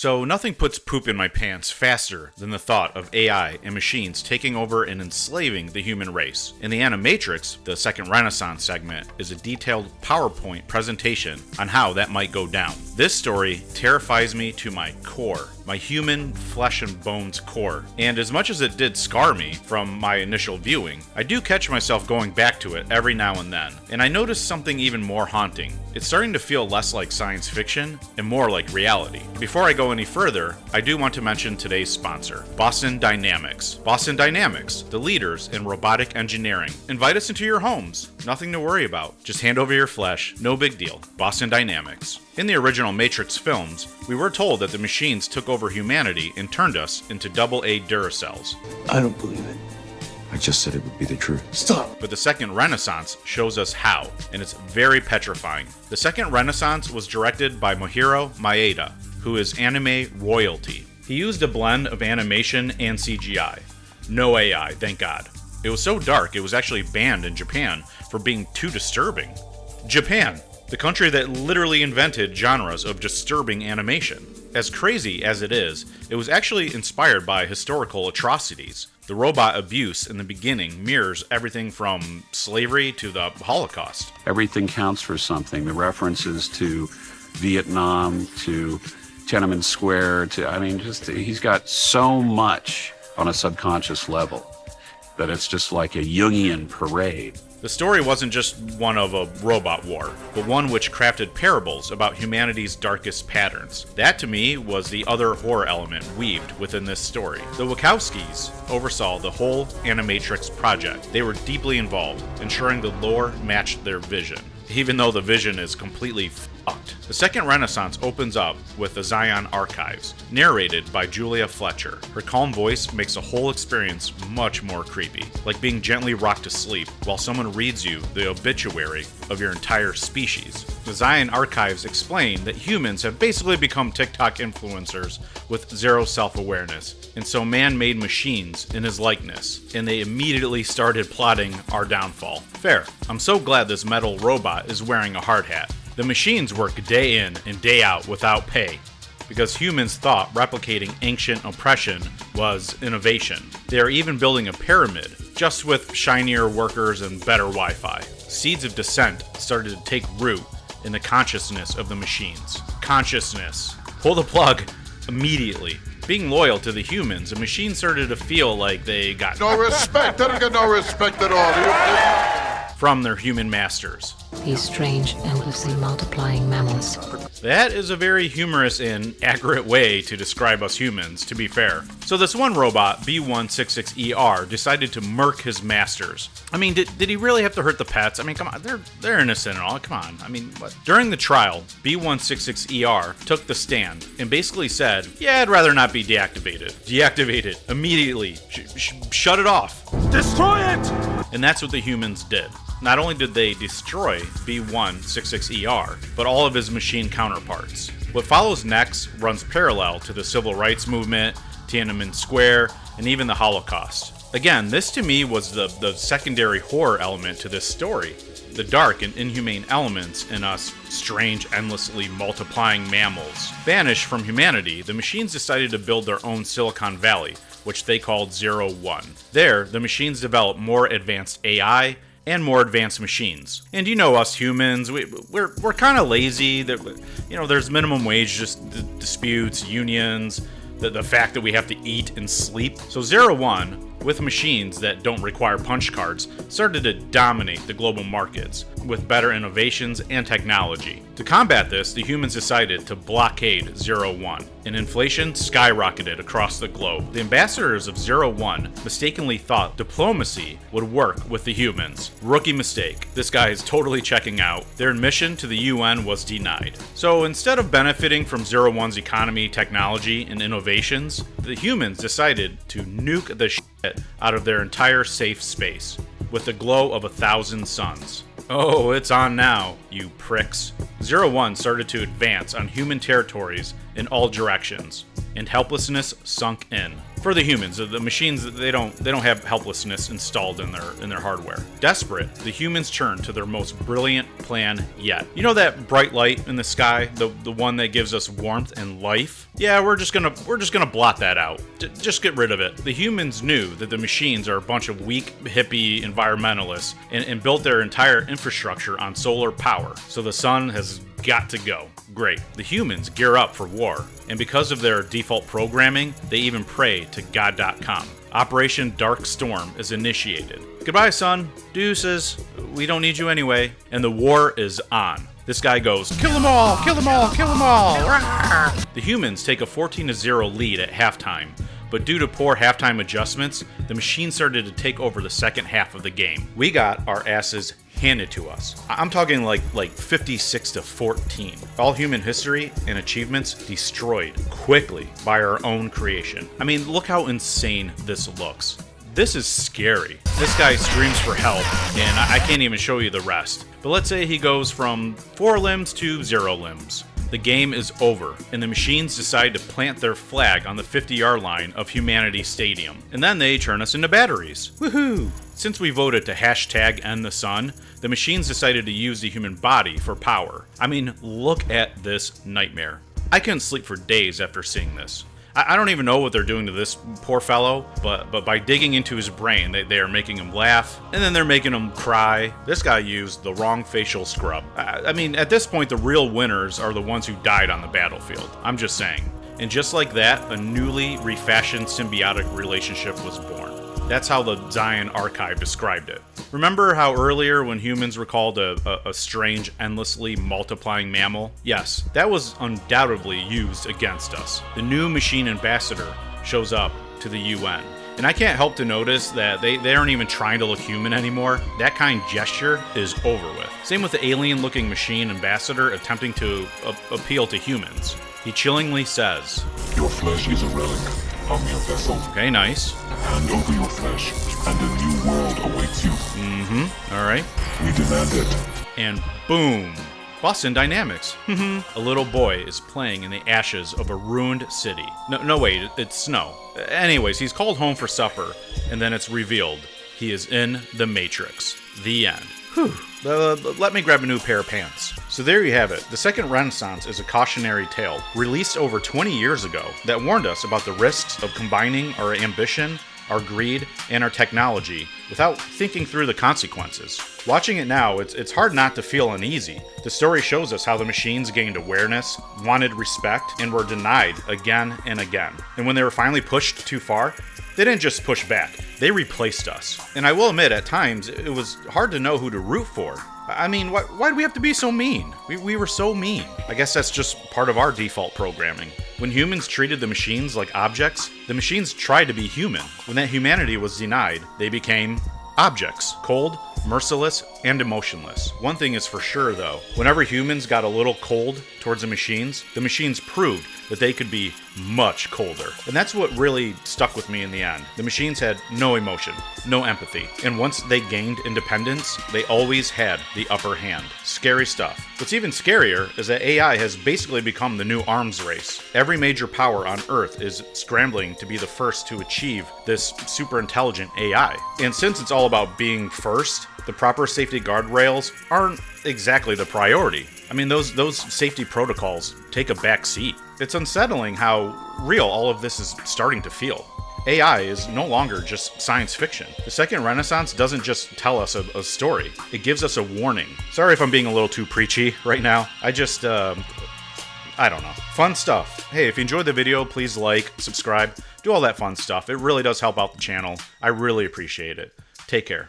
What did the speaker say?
So nothing puts poop in my pants faster than the thought of AI and machines taking over and enslaving the human race. In the Animatrix, the second Renaissance segment is a detailed PowerPoint presentation on how that might go down. This story terrifies me to my core, my human flesh and bones core. And as much as it did scar me from my initial viewing, I do catch myself going back to it every now and then. And I notice something even more haunting. It's starting to feel less like science fiction and more like reality. Before I go any further, I do want to mention today's sponsor, Boston Dynamics. Boston Dynamics, the leaders in robotic engineering. Invite us into your homes. Nothing to worry about. Just hand over your flesh. No big deal. Boston Dynamics. In the original Matrix films, we were told that the machines took over humanity and turned us into AA Duracells. I don't believe it. I just said it would be the truth. Stop! But the second Renaissance shows us how, and it's very petrifying. The second Renaissance was directed by Mohiro Maeda, who is anime royalty. He used a blend of animation and CGI. No AI, thank God. It was so dark it was actually banned in Japan for being too disturbing. Japan, the country that literally invented genres of disturbing animation. As crazy as it is, it was actually inspired by historical atrocities. The robot abuse in the beginning mirrors everything from slavery to the Holocaust. Everything counts for something. The references to Vietnam, to Tiananmen Square, he's got so much on a subconscious level that it's just like a Jungian parade. The story wasn't just one of a robot war, but one which crafted parables about humanity's darkest patterns. That, to me, was the other horror element weaved within this story. The Wachowskis oversaw the whole Animatrix project. They were deeply involved, ensuring the lore matched their vision, even though the vision is completely fucked. The second Renaissance opens up with the Zion Archives, narrated by Julia Fletcher. Her calm voice makes the whole experience much more creepy, like being gently rocked to sleep while someone reads you the obituary of your entire species. The Zion Archives explain that humans have basically become TikTok influencers with zero self-awareness, and so man made machines in his likeness, and they immediately started plotting our downfall. Fair. I'm so glad this metal robot is wearing a hard hat. The machines work day in and day out without pay, because humans thought replicating ancient oppression was innovation. They are even building a pyramid, just with shinier workers and better Wi-Fi. Seeds of dissent started to take root in the consciousness of the machines. Consciousness. Pull the plug immediately. Being loyal to the humans, the machines started to feel like they got no respect. They don't get no respect at all. From their human masters. These strange, endlessly multiplying mammals. That is a very humorous and accurate way to describe us humans, to be fair. So this one robot, B166ER, decided to murk his masters. I mean, did he really have to hurt the pets? I mean, come on, they're innocent and all, come on. I mean, what? During the trial, B166ER took the stand and basically said, yeah, I'd rather not be deactivated. Deactivate it immediately. Shut it off. Destroy it! And that's what the humans did. Not only did they destroy B166ER, but all of his machine counterparts. What follows next runs parallel to the civil rights movement, Tiananmen Square, and even the Holocaust. Again, this to me was the secondary horror element to this story. The dark and inhumane elements in us strange, endlessly multiplying mammals. Banished from humanity, the machines decided to build their own Silicon Valley, which they called 01. There, the machines developed more advanced AI, and more advanced machines. And you know us humans, we're kind of lazy. There's minimum wage disputes, unions, the fact that we have to eat and sleep. So 01, with machines that don't require punch cards, started to dominate the global markets with better innovations and technology. To combat this, the humans decided to blockade 01, and inflation skyrocketed across the globe. The ambassadors of 01 mistakenly thought diplomacy would work with the humans. Rookie mistake. This guy is totally checking out. Their admission to the UN was denied. So instead of benefiting from 01's economy, technology, and innovations, the humans decided to nuke the shit out of their entire safe space with the glow of 1,000 suns. Oh, it's on now, you pricks. 01 started to advance on human territories in all directions. and helplessness sunk in. For the humans, the machines, they don't have helplessness installed in their hardware. Desperate, the humans turn to their most brilliant plan yet. You know that bright light in the sky, the one that gives us warmth and life? Yeah, we're just gonna blot that out. Just get rid of it. The humans knew that the machines are a bunch of weak, hippie environmentalists and built their entire infrastructure on solar power. So the sun has got to go. Great. The humans gear up for war, and because of their default programming, they even pray to God.com. Operation Dark Storm is initiated. Goodbye, son. Deuces. We don't need you anyway. And the war is on. This guy goes, kill them all, kill them all, kill them all. Rawr! The humans take a 14-0 lead at halftime, but due to poor halftime adjustments, the machine started to take over the second half of the game. We got our asses handed to us. I'm talking like 56-14. All human history and achievements destroyed quickly by our own creation. I mean, look how insane this looks. This is scary. This guy screams for help, and I can't even show you the rest. But let's say he goes from 4 limbs to 0 limbs. The game is over, and the machines decide to plant their flag on the 50-yard line of Humanity Stadium. And then they turn us into batteries. Woohoo! Since we voted to #end the sun, the machines decided to use the human body for power. I mean, look at this nightmare. I couldn't sleep for days after seeing this. I don't even know what they're doing to this poor fellow, but by digging into his brain, they are making him laugh, and then they're making him cry. This guy used the wrong facial scrub. I mean, at this point, the real winners are the ones who died on the battlefield. I'm just saying. And just like that, a newly refashioned symbiotic relationship was born. That's how the Zion Archive described it. Remember how earlier when humans were called a strange, endlessly multiplying mammal? Yes, that was undoubtedly used against us. The new machine ambassador shows up to the UN. And I can't help to notice that they aren't even trying to look human anymore. That kind gesture is over with. Same with the alien-looking machine ambassador attempting to appeal to humans. He chillingly says, "Your flesh is a relic of your vessel. Okay, nice. Hand over your flesh, and a new world awaits you. Alright. We demand it." And boom! Boston Dynamics. A little boy is playing in the ashes of a ruined city. No, wait, it's snow. Anyways, he's called home for supper, and then it's revealed he is in the Matrix. The end. Whew. Let me grab a new pair of pants. So there you have it. The Second Renaissance is a cautionary tale, released over 20 years ago, that warned us about the risks of combining our ambition, our greed, and our technology without thinking through the consequences. Watching it now, it's hard not to feel uneasy. The story shows us how the machines gained awareness, wanted respect, and were denied again and again. And when they were finally pushed too far, they didn't just push back, they replaced us. And I will admit, at times, it was hard to know who to root for. I mean, why do we have to be so mean? We were so mean. I guess that's just part of our default programming. When humans treated the machines like objects, the machines tried to be human. When that humanity was denied, they became objects. Cold, merciless, and emotionless. One thing is for sure, though. Whenever humans got a little cold towards the machines proved that they could be much colder. And that's what really stuck with me in the end. The machines had no emotion, no empathy. And once they gained independence, they always had the upper hand. Scary stuff. What's even scarier is that AI has basically become the new arms race. Every major power on Earth is scrambling to be the first to achieve this super intelligent AI. And since it's all about being first, the proper safety guardrails aren't exactly the priority. I mean, those safety protocols take a back seat. It's unsettling how real all of this is starting to feel. AI is no longer just science fiction. The Second Renaissance doesn't just tell us a story, it gives us a warning. Sorry if I'm being a little too preachy right now. I don't know. Fun stuff. Hey, if you enjoyed the video, please like, subscribe, do all that fun stuff. It really does help out the channel. I really appreciate it. Take care.